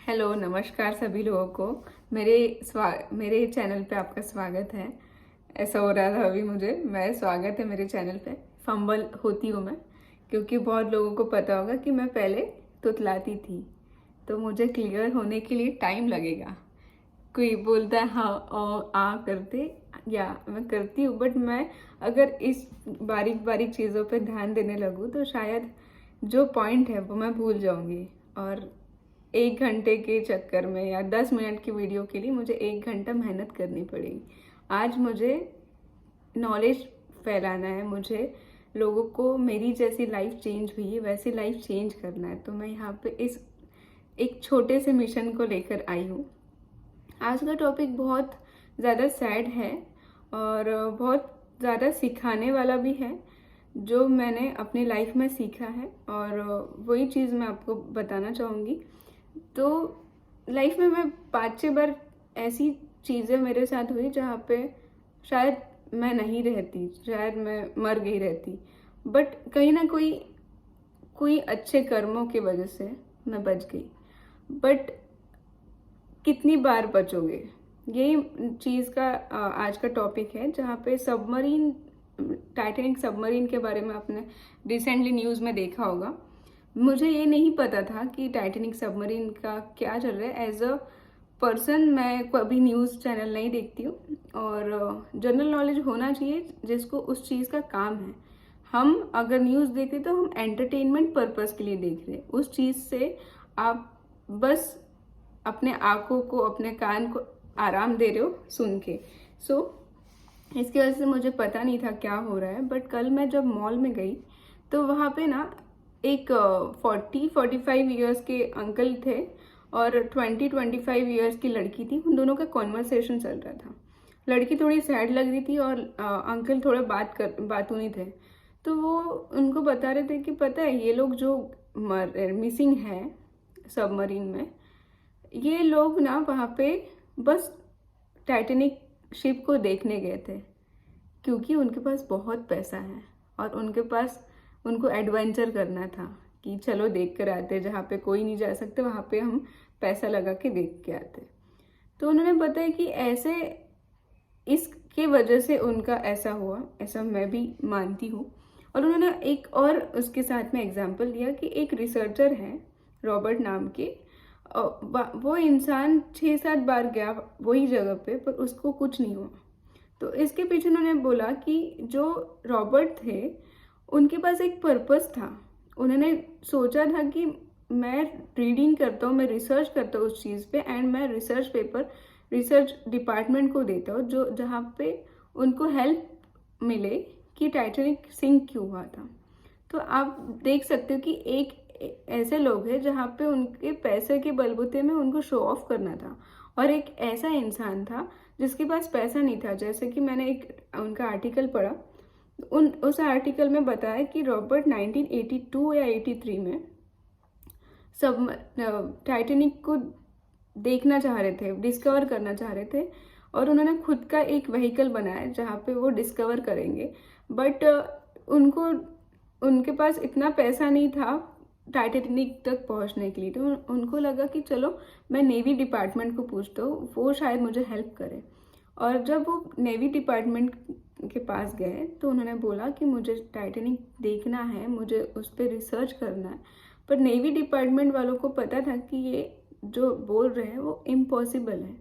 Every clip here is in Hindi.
हेलो, नमस्कार सभी लोगों को। मेरे चैनल पे आपका स्वागत है। ऐसा हो रहा था अभी मुझे। स्वागत है मेरे चैनल पे। फंबल होती हूँ मैं, क्योंकि बहुत लोगों को पता होगा कि मैं पहले तुतलाती थी, तो मुझे क्लियर होने के लिए टाइम लगेगा। कोई बोलता है हाँ करते, या मैं करती हूँ, बट मैं अगर इस बारीक बारीक चीज़ों पे ध्यान देने लगूँ तो शायद जो पॉइंट है वो मैं भूल जाऊँगी, और 1 घंटे के चक्कर में या 10 मिनट की वीडियो के लिए मुझे 1 घंटा मेहनत करनी पड़ेगी। आज मुझे नॉलेज फैलाना है, मुझे लोगों को मेरी जैसी लाइफ चेंज हुई है वैसी लाइफ चेंज करना है। तो मैं यहाँ पे इस एक छोटे से मिशन को लेकर आई हूँ। आज का टॉपिक बहुत ज़्यादा सैड है और बहुत ज़्यादा सिखाने वाला भी है, जो मैंने अपनी लाइफ में सीखा है, और वही चीज़ मैं आपको बताना चाहूँगी। तो लाइफ में मैं 5-6 बार ऐसी चीज़ें मेरे साथ हुई जहाँ पे शायद मैं नहीं रहती, शायद मैं मर गई रहती, बट कहीं ना कोई अच्छे कर्मों की वजह से मैं बच गई। बट कितनी बार बचोगे, यही चीज़ का आज का टॉपिक है, जहाँ पे सबमरीन, टाइटैनिक सबमरीन के बारे में आपने रिसेंटली न्यूज़ में देखा होगा। मुझे ये नहीं पता था कि टाइटैनिक सबमरीन का क्या चल रहा है। एज अ पर्सन मैं कभी न्यूज़ चैनल नहीं देखती हूँ, और जनरल नॉलेज होना चाहिए जिसको उस चीज़ का काम है। हम अगर न्यूज़ देखते तो हम एंटरटेनमेंट पर्पस के लिए देख रहे हैं। उस चीज़ से आप बस अपने आँखों को, अपने कान को आराम दे रहे हो सुन के। इसकी वजह से मुझे पता नहीं था क्या हो रहा है। बट कल मैं जब मॉल में गई तो वहाँ पे ना एक 40-45 ईयर्स के अंकल थे और 20-25 ईयर्स की लड़की थी। उन दोनों का कॉन्वर्सेशन चल रहा था। लड़की थोड़ी सैड लग रही थी और अंकल थोड़े बातूनी थे। तो वो उनको बता रहे थे कि पता है, ये लोग जो मिसिंग है सबमरीन में, ये लोग ना वहाँ पे बस टाइटैनिक शिप को देखने गए थे, क्योंकि उनके पास बहुत पैसा है और उनको एडवेंचर करना था कि चलो देख कर आते, जहाँ पे कोई नहीं जा सकते वहाँ पे हम पैसा लगा के देख के आते। तो उन्होंने बताया कि ऐसे इसके वजह से उनका ऐसा हुआ, ऐसा मैं भी मानती हूँ। और उन्होंने एक और उसके साथ में एग्जाम्पल दिया कि एक रिसर्चर है रॉबर्ट नाम के, वो इंसान 6-7 बार गया वही जगह पे, पर उसको कुछ नहीं हुआ। तो इसके पीछे उन्होंने बोला कि जो रॉबर्ट थे उनके पास एक पर्पस था। उन्होंने सोचा था कि मैं रीडिंग करता हूँ, मैं रिसर्च करता हूँ उस चीज़ पे, एंड मैं रिसर्च पेपर रिसर्च डिपार्टमेंट को देता हूँ, जो जहाँ पे उनको हेल्प मिले कि टाइटैनिक सिंक क्यों हुआ था। तो आप देख सकते हो कि एक ऐसे लोग हैं जहाँ पे उनके पैसे के बलबूते में उनको शो ऑफ करना था, और एक ऐसा इंसान था जिसके पास पैसा नहीं था। जैसे कि मैंने एक उनका आर्टिकल पढ़ा, उस आर्टिकल में बताया कि रॉबर्ट 1982 या 83 में सब टाइटैनिक को देखना चाह रहे थे, डिस्कवर करना चाह रहे थे, और उन्होंने खुद का एक व्हीकल बनाया जहाँ पे वो डिस्कवर करेंगे। बट उनको उनके पास इतना पैसा नहीं था टाइटैनिक तक पहुंचने के लिए। तो उनको लगा कि चलो मैं नेवी डिपार्टमेंट को पूछता हूँ, वो शायद मुझे हेल्प करे। और जब वो नेवी डिपार्टमेंट के पास गए तो उन्होंने बोला कि मुझे टाइटैनिक देखना है, मुझे उस पर रिसर्च करना है। पर नेवी डिपार्टमेंट वालों को पता था कि ये जो बोल रहे हैं वो इम्पॉसिबल है।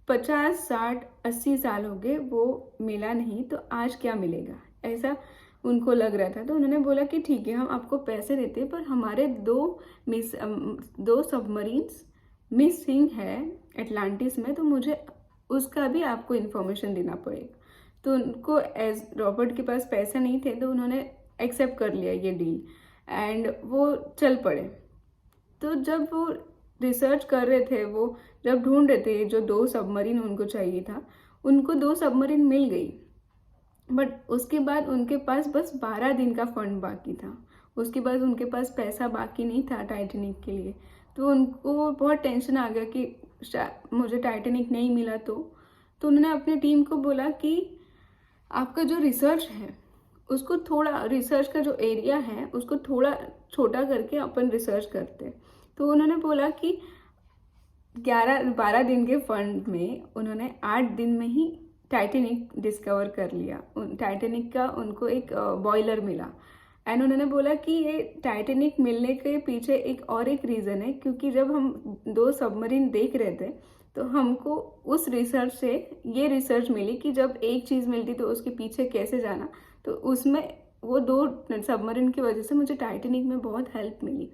50-60-80 साल हो गए, वो मिला नहीं, तो आज क्या मिलेगा, ऐसा उनको लग रहा था। तो उन्होंने बोला कि ठीक है, हम आपको पैसे देते हैं, पर हमारे दो सबमरीन्स मिसिंग है एटलांटिस में, तो मुझे उसका भी आपको इन्फॉर्मेशन देना पड़ेगा। तो उनको, एज रॉबर्ट के पास पैसा नहीं थे, तो उन्होंने एक्सेप्ट कर लिया ये डील, एंड वो चल पड़े। तो जब वो रिसर्च कर रहे थे, वो जब ढूंढ रहे थे जो 2 सबमरीन उनको चाहिए था, उनको 2 सबमरीन मिल गई। बट उसके बाद उनके पास बस 12 दिन का फंड बाकी था। उसके बाद उनके पास पैसा बाकी नहीं था टाइटैनिक के लिए। तो उनको बहुत टेंशन आ गया कि मुझे टाइटैनिक नहीं मिला। तो उन्होंने अपनी टीम को बोला कि आपका जो रिसर्च है उसको थोड़ा, रिसर्च का जो एरिया है उसको थोड़ा छोटा करके अपन रिसर्च करते हैं। तो उन्होंने बोला कि 12 दिन के फंड में उन्होंने 8 दिन में ही टाइटेनिक डिस्कवर कर लिया। टाइटेनिक का उनको एक बॉयलर मिला एंड उन्होंने बोला कि ये टाइटेनिक मिलने के पीछे एक रीज़न है, क्योंकि जब हम 2 सबमरीन देख रहे थे तो हमको उस रिसर्च से ये रिसर्च मिली कि जब एक चीज़ मिलती तो उसके पीछे कैसे जाना। तो उसमें वो 2 सबमरीन की वजह से मुझे टाइटेनिक में बहुत हेल्प मिली।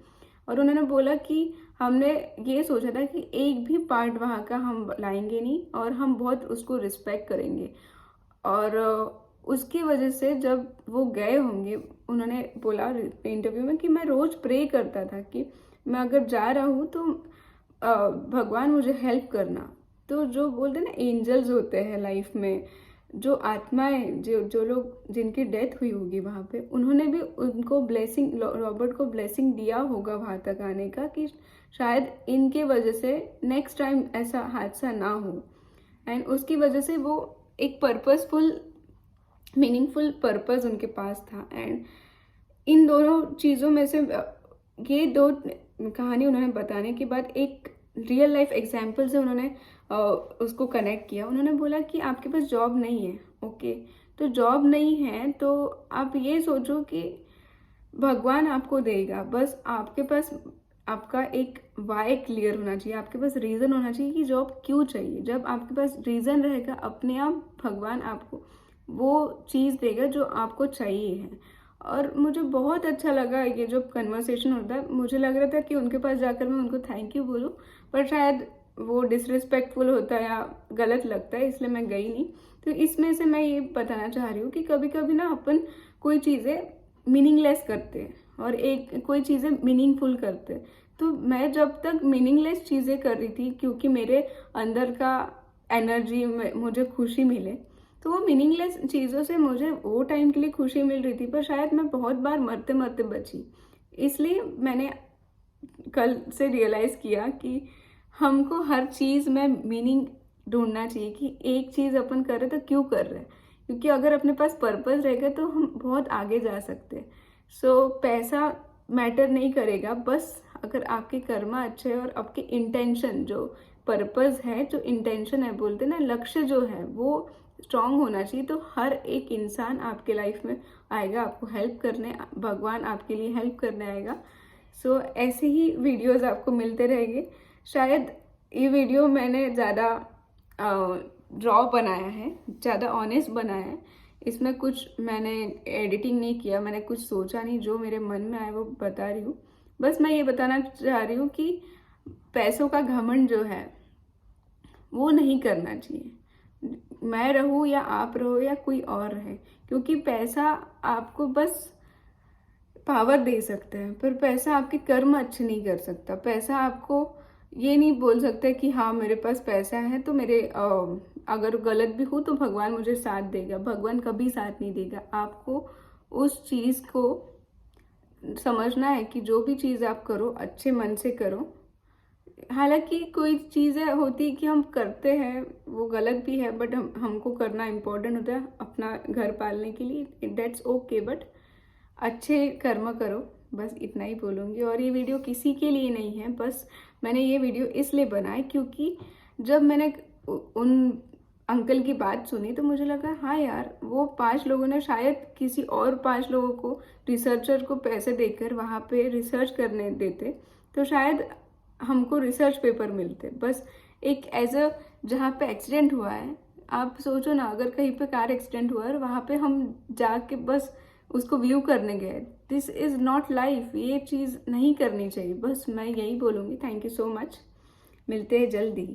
और उन्होंने बोला कि हमने ये सोचा था कि एक भी पार्ट वहाँ का हम लाएंगे नहीं और हम बहुत उसको रिस्पेक्ट करेंगे। और उसकी वजह से जब वो गए होंगे, उन्होंने बोला इंटरव्यू में कि मैं रोज़ प्रे करता था कि मैं अगर जा रहा हूँ तो भगवान मुझे हेल्प करना। तो जो बोलते हैं ना एंजल्स होते हैं लाइफ में, जो आत्माएं, जो लोग जिनकी डेथ हुई होगी वहाँ पे, उन्होंने भी उनको ब्लेसिंग, रॉबर्ट को ब्लेसिंग दिया होगा वहाँ तक आने का कि शायद इनके वजह से नेक्स्ट टाइम ऐसा हादसा ना हो। एंड उसकी वजह से वो एक पर्पसफुल, मीनिंगफुल पर्पस उनके पास था। एंड इन दोनों चीज़ों में से ये 2 कहानी उन्होंने बताने के बाद एक रियल लाइफ एग्जाम्पल से उन्होंने उसको कनेक्ट किया। उन्होंने बोला कि आपके पास जॉब नहीं है, ओके, तो जॉब नहीं है तो आप ये सोचो कि भगवान आपको देगा, बस आपके पास आपका एक वाई क्लियर होना चाहिए, आपके पास रीज़न होना चाहिए कि जॉब क्यों चाहिए। जब आपके पास रीज़न रहेगा, अपने आप भगवान आपको वो चीज़ देगा जो आपको चाहिए है। और मुझे बहुत अच्छा लगा ये जो कन्वर्सेशन होता है। मुझे लग रहा था कि उनके पास जाकर मैं उनको थैंक यू बोलूं, पर शायद वो डिसरिस्पेक्टफुल होता है या गलत लगता है, इसलिए मैं गई नहीं। तो इसमें से मैं ये बताना चाह रही हूँ कि कभी कभी ना अपन कोई चीज़ें मीनिंगलेस करते हैं और कोई चीज़ें मीनिंगफुल करते हैं। तो मैं जब तक मीनिंगलेस चीज़ें कर रही थी, क्योंकि मेरे अंदर का एनर्जी में मुझे खुशी मिले, तो वो मीनिंगलेस चीज़ों से मुझे वो टाइम के लिए खुशी मिल रही थी, पर शायद मैं बहुत बार मरते मरते बची। इसलिए मैंने कल से रियलाइज़ किया कि हमको हर चीज़ में मीनिंग ढूंढना चाहिए कि एक चीज़ अपन कर रहे तो क्यों कर रहे हैं, क्योंकि अगर अपने पास पर्पस रहेगा तो हम बहुत आगे जा सकते हैं। सो पैसा मैटर नहीं करेगा, बस अगर आपके कर्मा अच्छे हैं और आपके इंटेंशन, जो पर्पस है, जो इंटेंशन है, बोलते ना लक्ष्य जो है, वो स्ट्रांग होना चाहिए, तो हर एक इंसान आपके लाइफ में आएगा आपको हेल्प करने, भगवान आपके लिए हेल्प करने आएगा। सो ऐसे ही वीडियोस आपको मिलते रहेंगे। शायद ये वीडियो मैंने ज़्यादा रॉ बनाया है, ज़्यादा ऑनेस्ट बनाया है, इसमें कुछ मैंने एडिटिंग नहीं किया, मैंने कुछ सोचा नहीं, जो मेरे मन में आए वो बता रही हूँ। बस मैं ये बताना चाह रही हूँ कि पैसों का घमंड जो है वो नहीं करना चाहिए। मैं रहूँ या आप रहो या कोई और रहे, क्योंकि पैसा आपको बस पावर दे सकता है, पर पैसा आपके कर्म अच्छे नहीं कर सकता। पैसा आपको ये नहीं बोल सकता कि हाँ मेरे पास पैसा है तो मेरे अगर गलत भी हूँ तो भगवान मुझे साथ देगा। भगवान कभी साथ नहीं देगा। आपको उस चीज़ को समझना है कि जो भी चीज़ आप करो अच्छे मन से करो। हालांकि कोई चीज़ें होती कि हम करते हैं वो गलत भी है, बट हमको करना इम्पोर्टेंट होता है अपना घर पालने के लिए, डेट्स ओके, बट अच्छे कर्म करो, बस इतना ही बोलूँगी। और ये वीडियो किसी के लिए नहीं है, बस मैंने ये वीडियो इसलिए बनाई क्योंकि जब मैंने उन अंकल की बात सुनी तो मुझे लगा हाँ यार, वो 5 लोगों ने शायद किसी और 5 लोगों को, रिसर्चर को पैसे देकर वहाँ पे रिसर्च करने देते तो शायद हमको रिसर्च पेपर मिलते। बस एक एज अ, जहाँ पे एक्सीडेंट हुआ है, आप सोचो ना, अगर कहीं पे कार एक्सीडेंट हुआ है और वहाँ पे हम जाके बस उसको व्यू करने गए, दिस इज़ नॉट लाइफ। ये चीज़ नहीं करनी चाहिए। बस मैं यही बोलूँगी। थैंक यू सो मच, मिलते हैं जल्दी।